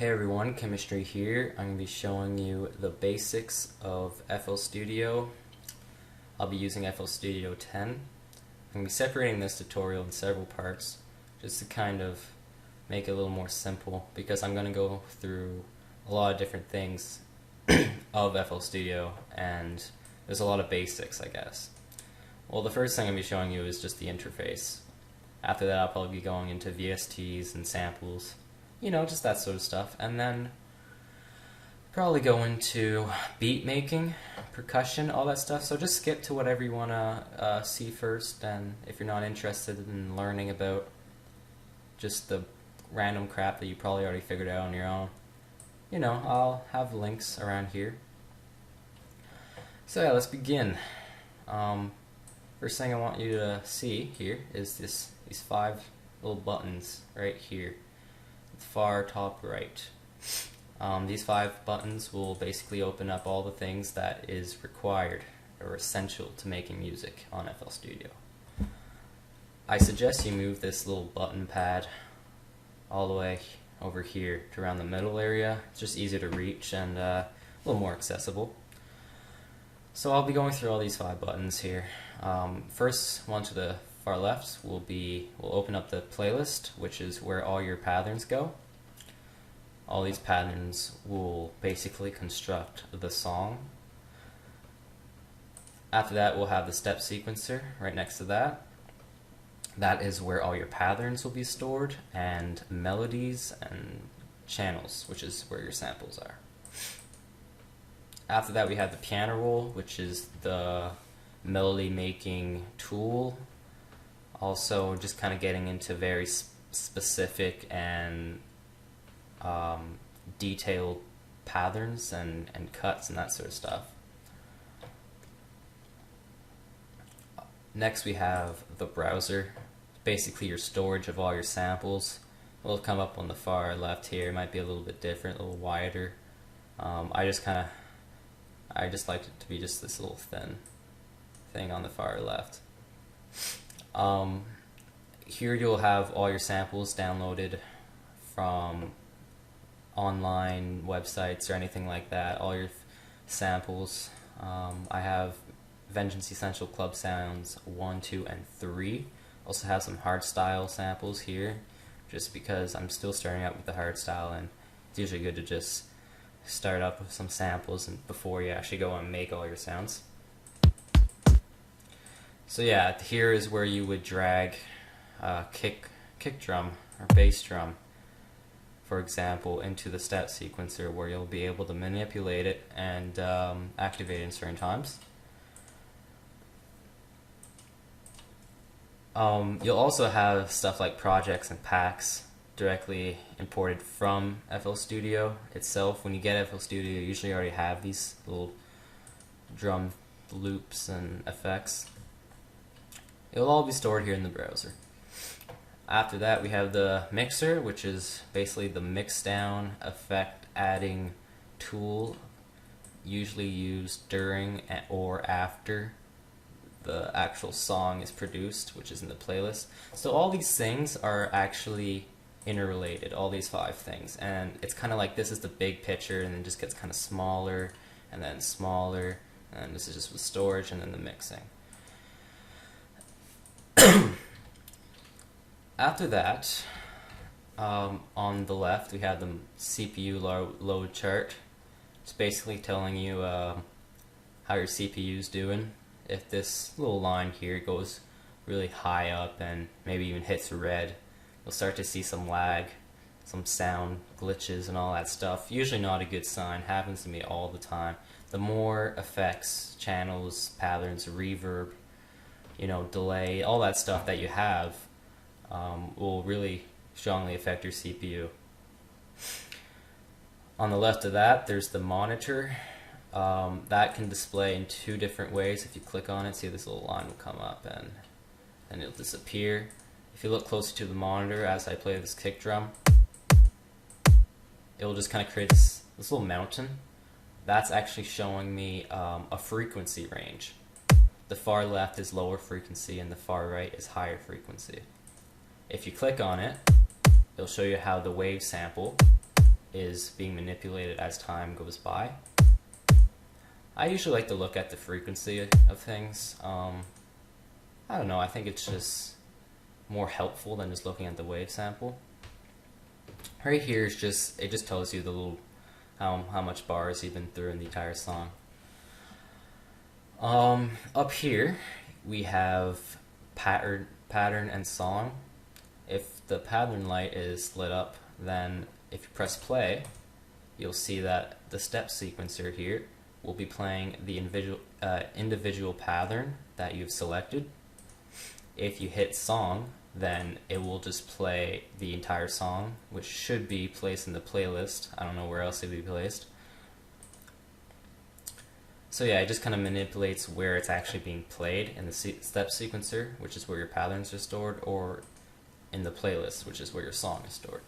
Hey everyone, Chemistry here. I'm going to be showing you the basics of FL Studio. I'll be using FL Studio 10. I'm going to be separating this tutorial in several parts just to kind of make it a little more simple because I'm going to go through a lot of different things of FL Studio and there's a lot of basics, I guess. Well, the first thing I'm going to be showing you is just the interface. After that, I'll probably be going into VSTs and samples. You know, just that sort of stuff. And then probably go into beat making, percussion, all that stuff. So just skip to whatever you want to see first. And if you're not interested in learning about just the random crap that you probably already figured out on your own, you know, I'll have links around here. So yeah, let's begin. First thing I want you to see here is these 5 little buttons right here. Far top right. These 5 buttons will basically open up all the things that is required or essential to making music on FL Studio. I suggest you move this little button pad all the way over here to around the middle area. It's just easier to reach and a little more accessible. So I'll be going through all these 5 buttons here. First one to the far left will open up the playlist, which is where all your patterns go. All these patterns will basically construct the song. After that, we'll have the step sequencer right next to that. That is where all your patterns will be stored, and melodies and channels, which is where your samples are. After that, we have the piano roll, which is the melody making tool. Also, just kind of getting into very specific and detailed patterns and cuts and that sort of stuff. Next, we have the browser, basically your storage of all your samples. It'll come up on the far left here. It might be a little bit different, a little wider. I just like it to be just this little thin thing on the far left. Here you'll have all your samples downloaded from online websites or anything like that, all your samples. I have Vengeance Essential Club Sounds 1, 2, and 3. Also have some hardstyle samples here, just because I'm still starting out with the hardstyle and it's usually good to just start up with some samples and before you actually go and make all your sounds. So yeah, here is where you would drag kick drum or bass drum, for example, into the step sequencer, where you'll be able to manipulate it and activate it in certain times. You'll also have stuff like projects and packs directly imported from FL Studio itself. When you get FL Studio, you usually already have these little drum loops and effects. It'll all be stored here in the browser. After that, we have the mixer, which is basically the mix down effect adding tool, usually used during or after the actual song is produced, which is in the playlist. So all these things are actually interrelated, all these 5 things, and it's kind of like this is the big picture and then it just gets kind of smaller and then smaller, and this is just with storage and then the mixing. After that, on the left we have the CPU load chart. It's basically telling you how your CPU is doing. If this little line here goes really high up and maybe even hits red, you'll start to see some lag, some sound glitches and all that stuff. Usually not a good sign, happens to me all the time. The more effects, channels, patterns, reverb, you know, delay, all that stuff that you have will really strongly affect your CPU. On the left of that, there's the monitor. That can display in 2 different ways. If you click on it, see this little line will come up and it'll disappear. If you look closer to the monitor as I play this kick drum, it will just kind of create this little mountain. That's actually showing me a frequency range. The far left is lower frequency and the far right is higher frequency. If you click on it, it'll show you how the wave sample is being manipulated as time goes by. I usually like to look at the frequency of things. I don't know, I think it's just more helpful than just looking at the wave sample. Right here is just, it just tells you the little, how much bars you've been through in the entire song. Up here we have pattern and song. If the pattern light is lit up, then if you press play, you'll see that the step sequencer here will be playing the individual pattern that you've selected. If you hit song, then it will just play the entire song, which should be placed in the playlist. I don't know where else it would be placed. So yeah, it just kind of manipulates where it's actually being played in the step sequencer, which is where your patterns are stored, or in the playlist, which is where your song is stored.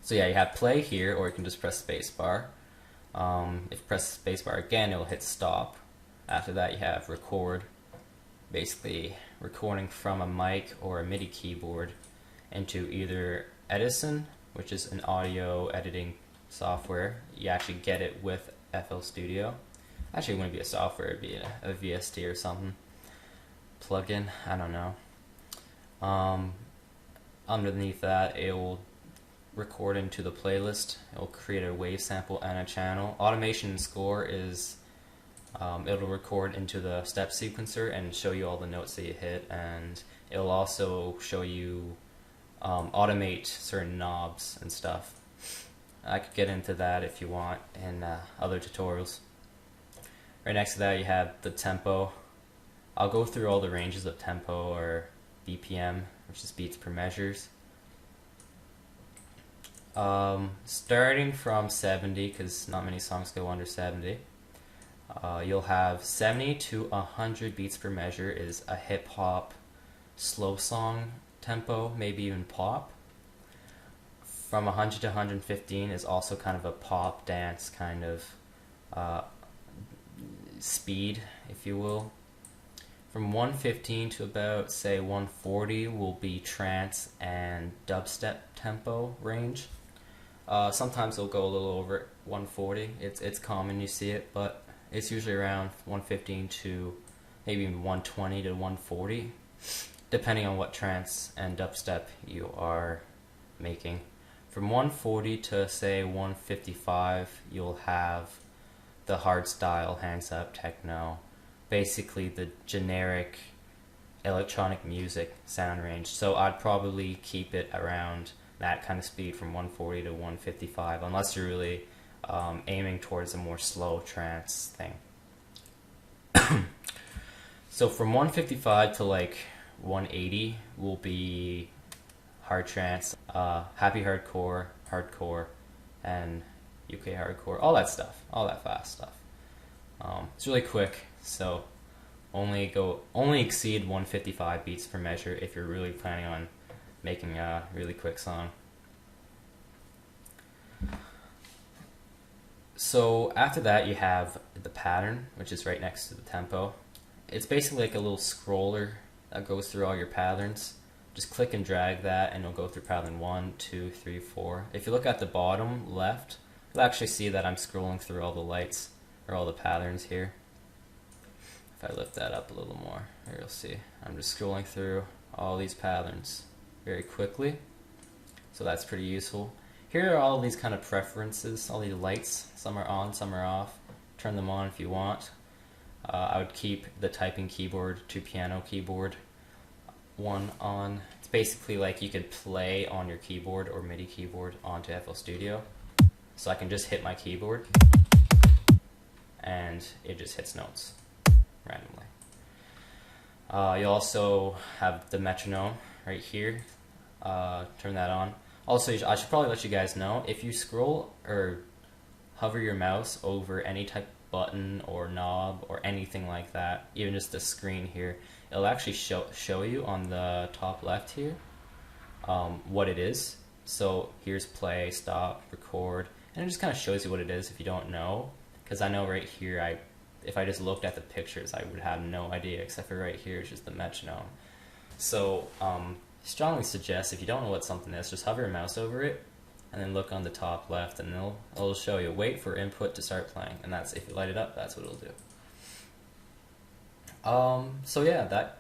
So yeah, you have play here, or you can just press spacebar. If you press spacebar again, it will hit stop. After that, you have record, basically recording from a mic or a MIDI keyboard into either Edison, which is an audio editing software. You actually get it with FL Studio. Actually, it wouldn't be a software, it'd be a VST or something. Plugin, I don't know. Underneath that, it will record into the playlist. It will create a wave sample and a channel. Automation and score is it'll record into the step sequencer and show you all the notes that you hit, and it'll also show you automate certain knobs and stuff. I could get into that if you want in other tutorials. Right next to that you have the tempo. I'll go through all the ranges of tempo, or BPM, which is beats per measures. Starting from 70, because not many songs go under 70. You'll have 70 to 100 beats per measure is a hip hop slow song tempo, maybe even pop. From 100 to 115 is also kind of a pop dance kind of speed, if you will. From 115 to about, say, 140 will be trance and dubstep tempo range. Sometimes it'll go a little over 140. It's common you see it, but it's usually around 115 to maybe 120 to 140, depending on what trance and dubstep you are making. From 140 to, say, 155, you'll have the hardstyle, hands-up techno, basically the generic electronic music sound range. So I'd probably keep it around that kind of speed from 140 to 155, unless you're really aiming towards a more slow trance thing. So from 155 to like 180 will be hard trance, happy hardcore, and UK hardcore, all that stuff, all that fast stuff. It's really quick, so only exceed 155 beats per measure if you're really planning on making a really quick song. So after that you have the pattern, which is right next to the tempo. It's basically like a little scroller that goes through all your patterns. Just click and drag that and it'll go through pattern 1, 2, 3, 4. If you look at the bottom left, you'll actually see that I'm scrolling through all the lights, or all the patterns here. If I lift that up a little more, here you'll see I'm just scrolling through all these patterns very quickly, so that's pretty useful. Here are all these kind of preferences, all these lights. Some are on, some are off. Turn them on if you want. I would keep the typing keyboard to piano keyboard one on. It's basically like you could play on your keyboard or MIDI keyboard onto FL Studio. So I can just hit my keyboard and it just hits notes randomly. You also have the metronome right here. Turn that on. Also, I should probably let you guys know, if you scroll or hover your mouse over any type of button or knob or anything like that, even just the screen here, it'll actually show you on the top left here what it is. So here's play, stop, record, and it just kind of shows you what it is if you don't know. Because I know right here, if I just looked at the pictures, I would have no idea, except for right here, it's just the metronome. So strongly suggest, if you don't know what something is, just hover your mouse over it and then look on the top left, and it'll show you wait for input to start playing, and that's if you light it up, that's what it'll do. So yeah, that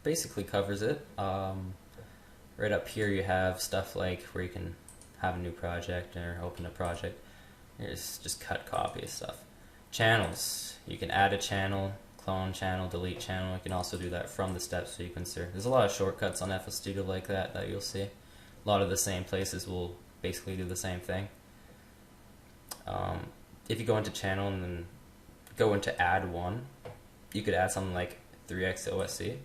basically covers it. Right up here you have stuff like where you can have a new project or open a project. Here's just cut, copy stuff. Channels, you can add a channel, clone channel, delete channel. You can also do that from the step sequencer. There's a lot of shortcuts on FL Studio like that you'll see. A lot of the same places will basically do the same thing. If you go into channel and then go into add one, you could add something like 3x OSC.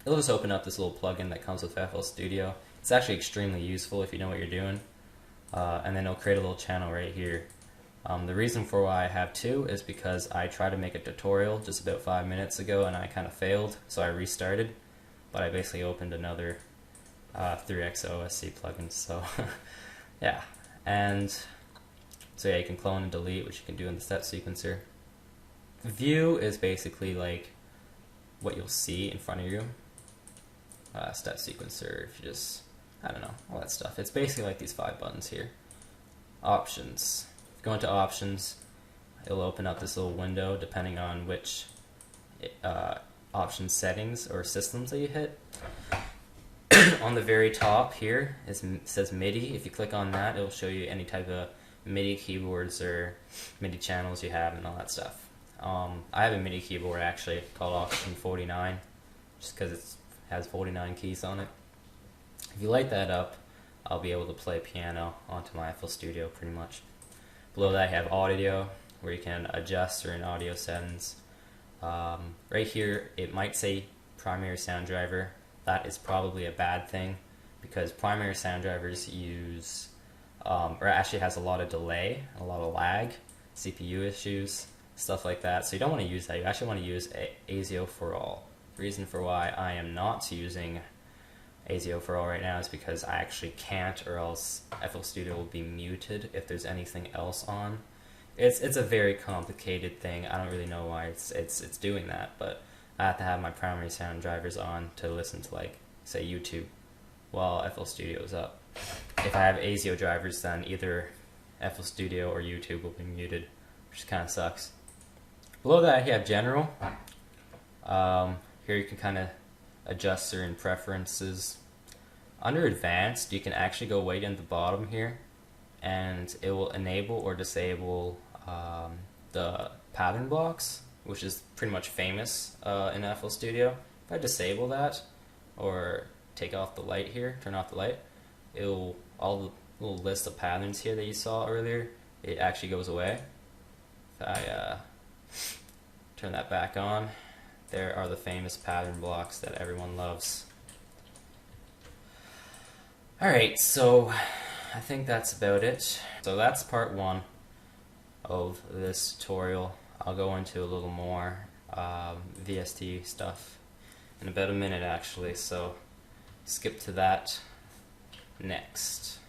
It'll just open up this little plugin that comes with FL Studio. It's actually extremely useful if you know what you're doing. And then it'll create a little channel right here. The reason for why I have two is because I tried to make a tutorial just about 5 minutes ago and I kind of failed, so I restarted. But I basically opened another 3x OSC plugin, so yeah. And so yeah, you can clone and delete, which you can do in the step sequencer. View is basically like what you'll see in front of you. Step sequencer, if you just, I don't know, all that stuff. It's basically like these 5 buttons here. Options. If you go into options, it'll open up this little window depending on which option settings or systems that you hit. On the very top here says MIDI. If you click on that, it'll show you any type of MIDI keyboards or MIDI channels you have and all that stuff. I have a MIDI keyboard actually called Option 49, just because it has 49 keys on it. If you light that up, I'll be able to play piano onto my FL Studio pretty much. Below that I have audio, where you can adjust certain audio settings. Right here it might say primary sound driver. That is probably a bad thing, because primary sound drivers use, or actually has a lot of delay, a lot of lag, CPU issues, stuff like that. So you don't want to use that. You actually want to use ASIO for all. The reason for why I am not using ASIO for all right now is because I actually can't, or else FL Studio will be muted if there's anything else on. It's a very complicated thing. I don't really know why it's doing that, but I have to have my primary sound drivers on to listen to, like, say, YouTube while FL Studio is up. If I have ASIO drivers, then either FL Studio or YouTube will be muted, which kind of sucks. Below that you have general. Here you can kind of adjust certain preferences. Under advanced, you can actually go way down to the bottom here, and it will enable or disable the pattern blocks, which is pretty much famous in FL Studio. If I disable that or take off the light here, turn off the light, it'll, all the little list of patterns here that you saw earlier, it actually goes away. If I turn that back on, there are the famous pattern blocks that everyone loves. Alright, so I think that's about it. So that's part 1 of this tutorial. I'll go into a little more VST stuff in about a minute actually, so skip to that next.